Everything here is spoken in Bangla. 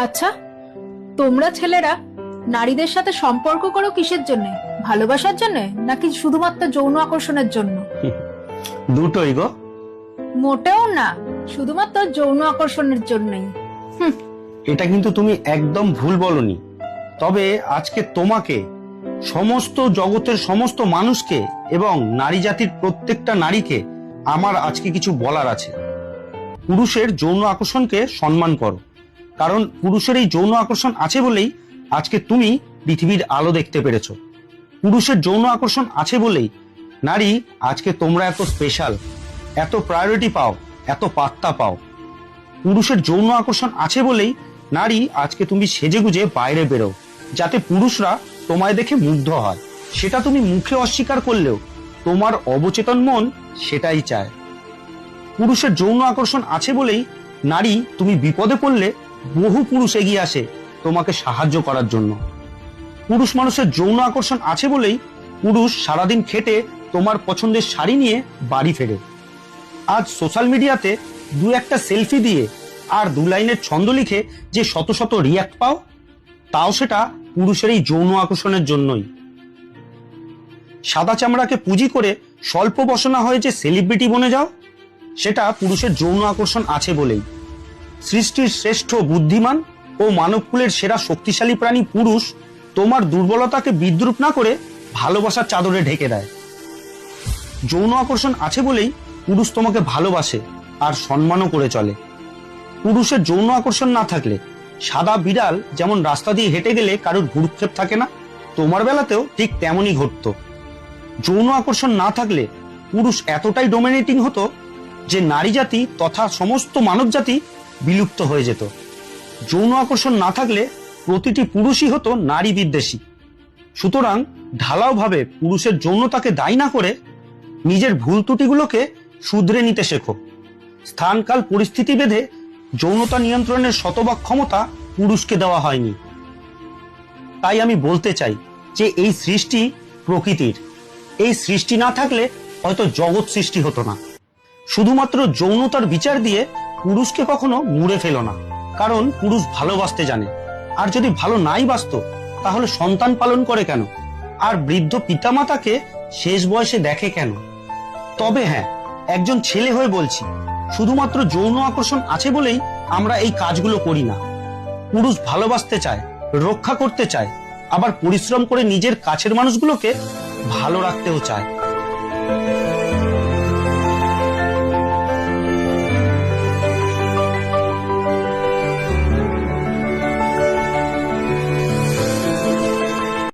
আচ্ছা, তোমরা ছেলেরা নারীদের সাথে সম্পর্ক করো কিসের জন্য? ভালোবাসার জন্য নাকি শুধুমাত্র যৌন আকর্ষণের জন্য? দুটোই গো। মোটেও না, শুধুমাত্র যৌন আকর্ষণের জন্যই। এটা কিন্তু তুমি একদম ভুল বলনি। তবে আজকে তোমাকে, সমস্ত জগতের সমস্ত মানুষকে এবং নারী জাতির প্রত্যেকটা নারীকে আমার আজকে কিছু বলার আছে। পুরুষের যৌন আকর্ষণকে সম্মান করো, কারণ পুরুষের এই যৌন আকর্ষণ আছে বলেই আজকে তুমি পৃথিবীর আলো দেখতে পেরেছো। পুরুষের যৌন আকর্ষণ আছে বলেই নারী আজকে তোমরা এত স্পেশাল, এত প্রায়োরিটি পাও, এত পাত্তা পাও। পুরুষের যৌন আকর্ষণ আছে বলেই নারী আজকে তুমি সেজেগুজে বাইরে বেরো, যাতে পুরুষরা তোমায় দেখে মুগ্ধ হয়। সেটা তুমি মুখে অস্বীকার করলেও তোমার অবচেতন মন সেটাই চায়। পুরুষের যৌন আকর্ষণ আছে বলেই নারী তুমি বিপদে পড়লে বহু পুরুষ এগিয়ে আসে তোমাকে সাহায্য করার জন্য। পুরুষ মানুষের যৌন আকর্ষণ আছে বলেই পুরুষ সারাদিন খেটে তোমার পছন্দের শাড়ি নিয়ে বাড়ি ফেরে। আজ সোশ্যাল মিডিয়াতে দু একটা সেলফি দিয়ে আর দু লাইনের ছন্দ লিখে যে শত শত রিয়াক্ট পাও, তাও সেটা পুরুষের এই যৌন আকর্ষণের জন্যই। সাদা চামড়াকে পুঁজি করে স্বল্প বসনা হয়ে যে সেলিব্রিটি বনে যাও, সেটা পুরুষের যৌন আকর্ষণ আছে বলেই। সৃষ্টির শ্রেষ্ঠ বুদ্ধিমান ও মানবকুলের সেরা শক্তিশালী প্রাণী পুরুষ তোমার দুর্বলতাকে বিদ্রূপ না করে ভালোবাসার চাদরে ঢেকে দেয়। যৌন আকর্ষণ আছে বলেই পুরুষ তোমাকে ভালোবাসে আর সম্মানও করে চলে। পুরুষের যৌন আকর্ষণ না থাকলে সাদা বিড়াল যেমন রাস্তা দিয়ে হেঁটে গেলে কারোর ভ্রুক্ষেপ থাকে না, তোমার বেলাতেও ঠিক তেমনই ঘটতো। যৌন আকর্ষণ না থাকলে পুরুষ এতটাই ডোমিনেটিং হতো যে নারী জাতি তথা সমস্ত মানব জাতি বিলুপ্ত হয়ে যেত। যৌন আকর্ষণ না থাকলে প্রতিটি পুরুষই হতো নারী বিদ্বেষী। সুতরাং ঢালাওভাবে পুরুষের যৌনতাকে দায়ী না করে নিজের ভুল ত্রুটিগুলোকে শুধরে নিতে শেখো। স্থানকাল পরিস্থিতি ভেদে যৌনতা নিয়ন্ত্রণের শতভাগ ক্ষমতা পুরুষকে দেওয়া হয়নি। তাই আমি বলতে চাই যে এই সৃষ্টি প্রকৃতির, এই সৃষ্টি না থাকলে হয়তো জগৎ সৃষ্টি হতো না। শুধুমাত্র যৌনতার বিচার দিয়ে পুরুষকে কখনো মুড়ে ফেলো না, কারণ পুরুষ ভালোবাসতে জানে। আর যদি ভালো নাই বাসতো তাহলে সন্তান পালন করে কেন? আর বৃদ্ধ পিতামাতাকে শেষ বয়সে দেখে কেন? তবে হ্যাঁ, একজন ছেলে হয়ে বলছি, শুধুমাত্র যৌন আকর্ষণ আছে বলেই আমরা এই কাজগুলো করি না। পুরুষ ভালোবাসতে চায়, রক্ষা করতে চায়, আবার পরিশ্রম করে নিজের কাছের মানুষগুলোকে ভালো রাখতেও চায়।